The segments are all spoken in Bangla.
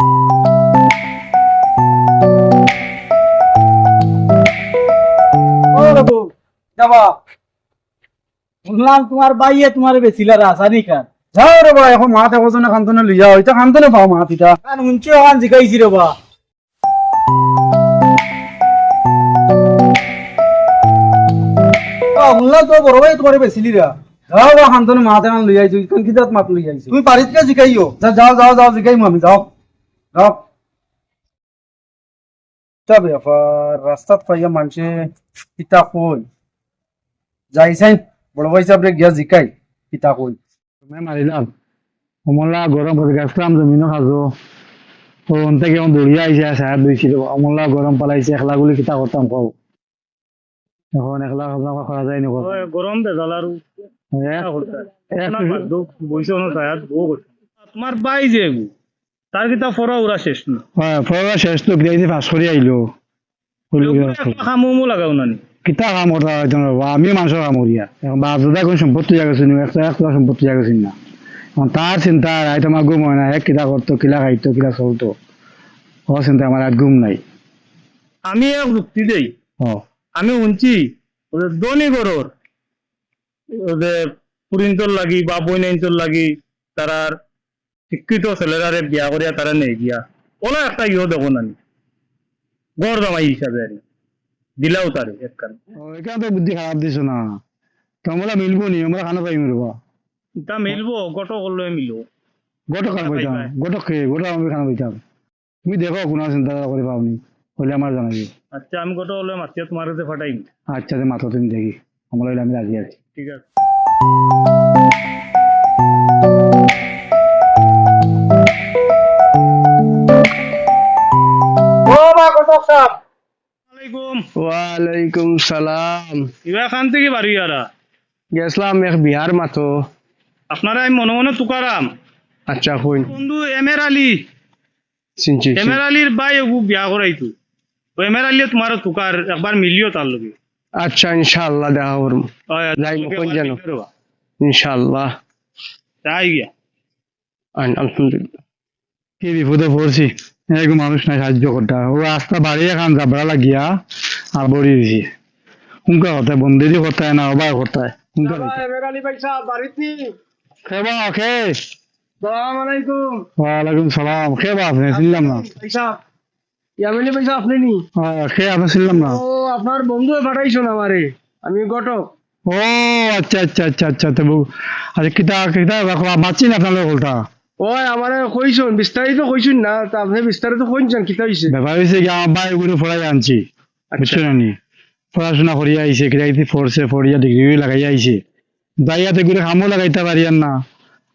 ও বাবু যাবা শুনলাম তোমার বাইয়ে তোমার বেচিলার আসানি কান যাও রে বা এখন মাত এখন খান্তনে লই যাও এটা খান্তনে পাও মাত এটা কান শুনছি ওখান জিকাইছি রে বা শুনলাম তো বড় ভাই তোমার বেচিলি রা যাও বা খান্তনে মাত এখন লই আইছো ইখন কিতাত মাত লই আইছো তুমি বাড়িত কে জিকাইও যাও যাও যাও জিকাইমু আমি যাও যাও তা ব্যাপার রাস্তাত পাইয়া মানুষে কিতা কই যাইছেন বড় ভাই সাহেব গিয়া জিকাই কিতা কই তুমি মারিলাম অমলা গরম করে গেছিলাম জমিনও খাজো ওন থেকে দৌড়িয়ে আইসে সাহেব দিয়েছিল অমলা গরম পালাইছে একলাগুলি কিতা করতাম কও এখন একলা খাজা করা যায় না গরম বেজাল আৰু বইছে তোমার বাই যে তার কিতা ফরা উড়া শেষ না পড়া শেষ তো গিয়ে পাস করে আইলো খামো লাগাও নানি কিতা কাম করতে হয়তো আমি মানুষের কাম করিয়া এখন বাপদাদা কোন সম্পত্তি জায়গা নি একটা একটা সম্পত্তি জায়গা না এখন তার চিন্তা রায় তোমার ঘুম হয় না এক কিতা করতো কিলা খাইতো কিলা চলতো ও চিন্তা আমার আর ঘুম নাই আমি এক যুক্তি দেই ও আমি শুনছি ওদের দনি গরর ওদের পুরিন্তর লাগি বা বইনাইন্তর লাগি তারার শিক্ষিত ছেলেরারে বিয়া করিয়া তারা নেই গিয়া ওলা একটা ইয়ে দেখো নানি গড় জামাই হিসাবে আর কি। দিলাও তারে একখান এখানে তো বুদ্ধি খারাপ দিছো না তোমরা মিলবো নি আমরা খানা পাই মিলবো তা মিলবো গট করলে মিলবো গোটক খানা পাইতাম গোটক খেয়ে গোটা আমি খানা পাইতাম তুমি দেখো কোনো চিন্তা করে পাওনি হলে আমার জানাবি আচ্ছা আমি গট হলে মাতিয়া তোমার কাছে ফাটাইম আচ্ছা যে মাথা তুমি দেখি আমরা হইলে আমি রাজি আছি ঠিক আছে ও বা কত সাপ আলাইকুম ওয়ালাইকুম সালাম ইবা খান থেকে বাড়ি আরা গেছিলাম এক বিহার মাতো আপনারা আমি মনে মনে তুকারাম আচ্ছা হইন বন্ধু এমের আলী চিনছি এমের আলীর বাই এগু বিয়া করাইতো তো এমের আলী তোমার তুকার একবার মিলিও তার লগে আচ্ছা ইনশাআল্লাহ দেখা করুম যাই কোন জানো ইনশাআল্লাহ তাই গিয়া আলহামদুলিল্লাহ কি বিপদে পড়ছি এরকম মানুষ নাই সাহায্য করতে ও রাস্তা বাড়িয়ে খান যাবড়া লাগিয়া আর বড়ি দিছি হুঙ্কা হতায় বন্দেরি হতায় না অবাক হতায় হুঙ্কা এমের আলী ভাই সাহেব বাড়িতে খেবা খে সালাম আলাইকুম ওয়ালাইকুম সালাম খেবা আপনি চিনলাম না ভাই সাহেব ইয়ামিনী ভাই সাহেব আপনি নি খে আপনি চিনলাম না ও আপনার বন্ধু পাঠাইছো না আমারে আমি গটক ও আচ্ছা আচ্ছা আচ্ছা আচ্ছা তো আচ্ছা কিতা কিতা বাঁচি না আপনার বলতা ওই আমারে কইছুন বিস্তারিত কইছুন না তা আপনি বিস্তারিত কইছেন কিতা হইছে ব্যাপার হয়েছে কি আমার ভাই ওগুলো পড়াই আনছি বুঝছো না নি পড়াশোনা করিয়া আইছে কিরাইতে পড়ছে পড়িয়া ডিগ্রি লাগাইয়া আইছে দাইয়াতে ঘুরে খামও লাগাইতে পারি আর না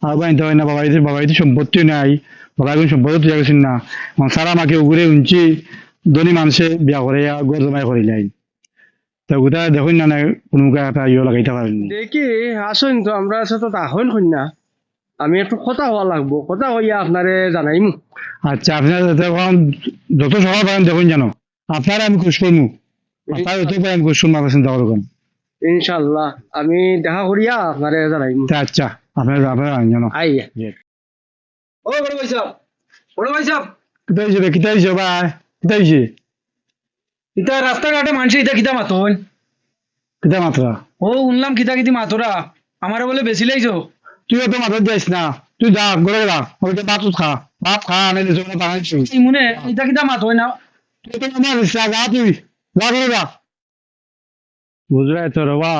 আর বাইতে হয় না বাবাইতে সম্পত্তি নাই বাবা এখন সম্পত্তি তুই গেছেন না সারা মাকে উগুরে উঞ্চি ধনী মানুষে বিয়া করে গর জমাই করিলাই তা গোটা দেখুন না কোনো একটা ইয়ে লাগাইতে পারেনি দেখি আসুন তো আমরা সাথে তাহন কই না আমি একটু কথা হওয়া লাগবো কথা হইয়া আপনারে জানাইমু আচ্ছা আপনার যত সময় পারেন দেখুন জানো আপনারা আমি খুশ করবো আপনার যত পারেন খুশ করবো আপনার চিন্তা করবেন ইনশাআল্লাহ আমি দেখা করিয়া আপনারে জানাইমু তা আচ্ছা আপনারা জানো আইয়া ও বড় ভাই সাহেব বড় ভাই সাহেব কিতা হয়েছে ভাই কিতা হয়েছে ইতা রাস্তাঘাটে মানুষ ইতা কিতা মাতন কিতা মাত্রা ও উনলাম কিতা কিতি মাতরা আমারে বলে বেশি লাইছো তুই তো মাথা যাইস না তুই যা ঘরে যা ওইটা ভাত খা ভাত খা আনে দিছো না বানাইছো মনে ইতা কিতা মাতই না তুই তো আমার ইচ্ছা যা তুই যা ঘরে যা বুঝলাই তো রবা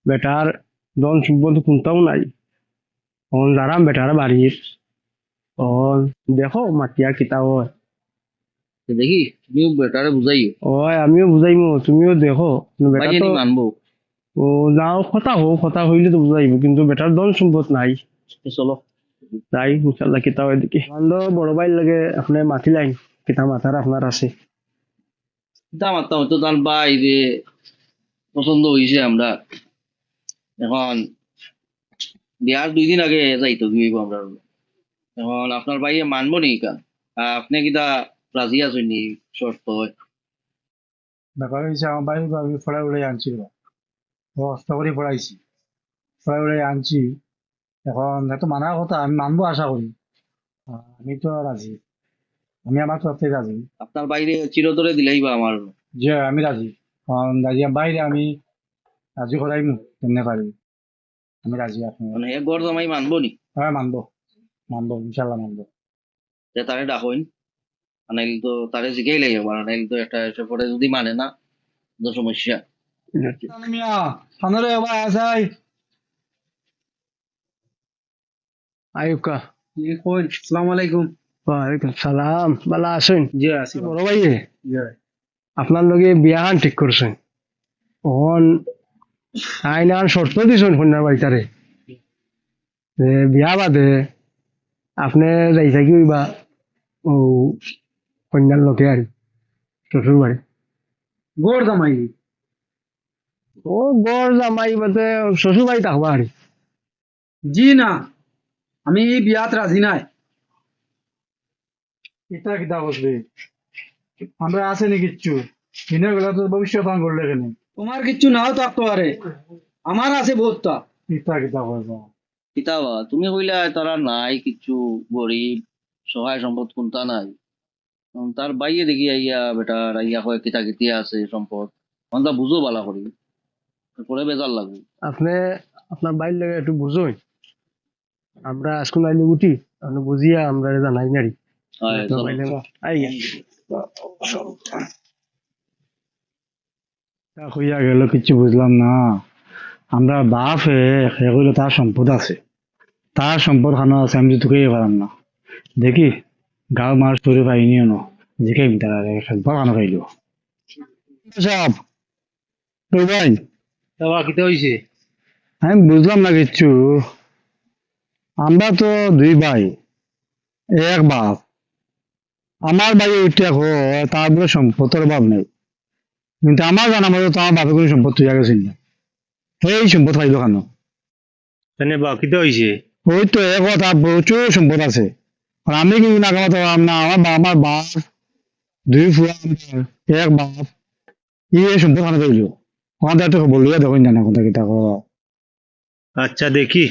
বেটার দন সম্বন্ধ কোনটাও নাই অন যারাম বেটার বাড়ির অন দেখো মাতিয়া কিতা হয় দেখি তুমিও বেটারে বুঝাইও ওই আমিও বুঝাইমু তুমিও দেখো বেটা বাইরে তো নি মানবো ও যাও কথা হইলে তো বুঝাইব কিন্তু বেটার দন সম্পদ নাই চলো তাই ইনশাল্লাহ কিতা হয় দেখি বান্ধব বড় ভাই লাগে আপনি মাতি লাইন কিতা মাথার আপনার আছে দাম আত্মা তো তার বাইরে পছন্দ হয়েছে আমরা এখন বিয়ার 2 দিন আগে যাইতো গিয়েব আমরা এখন আপনার ভাইয়ে মানবো নি কা আপনি কিটা রাজি আছেন নি শর্ত ব্যাপার হয়েছে আমার ভাই আমি ফড়াই উড়াই আনছিল কষ্ট করে পড়াইছি ফড়াই উড়াই আনছি এখন এত মানার কথা আমি মানবো আশা করি আমি তো রাজি, আমি আমার তরফ থেকে রাজি। আপনার বাইরে চিরতরে দিলেই বা আমার যে আমি রাজি, কারণ রাজি বাইরে আমি রাজি করাই কেমনে পারি, আমি রাজি আপনি। মানে হে গড় জামাই মানবো নি, হ্যাঁ মানবো, মানবো ইনশাল্লাহ মানবো। যে তারে ডাকইন, নাইলে তো তারে জিগাই লাগে, নাইলে তো একটা এসে পরে যদি মানে না তো সমস্যা। মিয়া সামনে এবার আসাই। আয়ুকা। সালাম আলাইকুম। ওয়ালাইকুম সালাম, ভালো আছেন? জি আছি। বড় ভাই জি। আপনার লগে বিয়াহান ঠিক করছেন, তখন আইন আন শর্ত দিছেন কন্যার বাড়িটারে যে বিয়া বাদে আপনি যাই থাকি বা ও কন্যার লোকে আর শ্বশুর বাড়ি। গড় জামাই। ও গড় জামাই বাদে শ্বশুর বাড়ি থাকবা আর জি না, আমি এই বিয়াত রাজি নাই। এটা কিতা বসবে, আমরা আসেনি কিচ্ছু, দিনের বেলা তো ভবিষ্যৎ আন করলে কেন, তোমার কিচ্ছু নাও থাকতে পারে, আমার আছে বহুতটা। কিতা কিতা করবো। কিতাবা তুমি কইলা তারা নাই কিছু, গরিব সহায় সম্পদ কোনটা নাই। তার বাইয়ে দেখি আইয়া বেটার আইয়া কয় কিতা কিতি আছে সম্পদ, কোনটা বুঝো বালা করি, পরে বেজার লাগবে। আপনি আপনার বাইর লগে একটু বুঝুন, আমরা আজকুন আইলে উঠি আপনি বুঝিয়া আমরা জানাই নারি হয়, তো চলো। বাইলে আই হইয়া গেল কিচ্ছু বুঝলাম না। আমরা বাপ হে কইলো তার সম্পদ আছে, তার সম্পদ খানো আছে, আমি তোকে পারাম না। দেখি গাঁও মার তোরে পাইনিও না, দেখে তারা একবার খানো খাইলো সব। তো ভাই বাবা কিতা হইছে? আমি বুঝলাম না কিচ্ছু। আমরা তো দুই ভাই, এক বাপ। আমার ভাই উঠে তার বলে সম্পদের অভাব নেই, কিন্তু আমার জানা মতো তো আমার বাপে কোনো সম্পদ তুই গেছিল না, এই সম্পদ পাইলো কেন? তাহলে বা কিতা হইছে? ওই তো এক কথা, প্রচুর সম্পদ আছে, আর আমি কিন্তু না কামাতে পারলাম না। আমার বাপ দুই ফুয়া, এক বাপ, এই সম্পদ খানে পাইলো। ওখান থেকে একটু বলিয়া দেখুন জানা কথা কিতা কর, আচ্ছা দেখি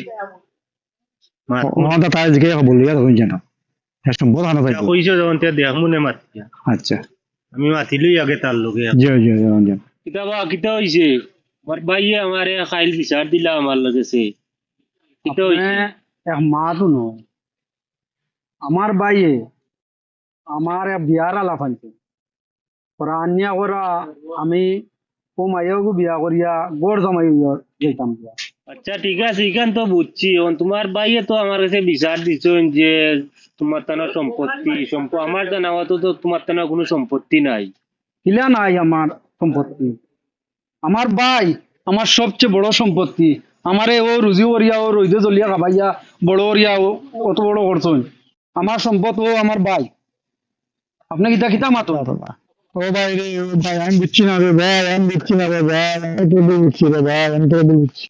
ওখান থেকে তাই জিজ্ঞাসা বলিয়া দেখুন জানা সম্পদ খানে পাইলো। কইছো যখন তে দেখ মনে মাতিয়া, আচ্ছা আমি মাতিলই আগে তার লগে। জি জি দেখুন জানা। কিতাবা কিতা হইছে? আমার ভাইয়ে আমারে খাইল বিচার দিলা আমার লাগেছে। কিতা হইছে? এক মাতো নয়, আমার বাইয়ে আমার এক বিয়ার আলাপ আনছে, ওরা আনিয়া ওরা আমি ও মাইয়াকে বিয়া করিয়া গড় জামাই হইয়া যেতাম বিয়া। আচ্ছা ঠিক আছে, ইখান তো বুঝছি। এখন তোমার ভাইয়ে তো আমার কাছে বিচার দিছেন যে তোমার তানা সম্পত্তি আমার জানা মতো তো তোমার তানা কোনো সম্পত্তি নাই। কিলা নাই আমার সম্পত্তি? আমার ভাই আমার সবচেয়ে বড় সম্পত্তি। আমারে ও রুজি করিয়া ও রইদে জ্বলিয়া খাবাইয়া বড় করিয়া অত বড় করছেন। আমার সম্পদ ও আমার ভাই। আপনি কিতা কিতা মাতো? ও ভাই রে, ও ভাই আমি বুঝছি না রে ভাই, আমি বুঝছি না রে ভাই, আমি তো বুঝছি রে ভাই, আমি তো বুঝছি।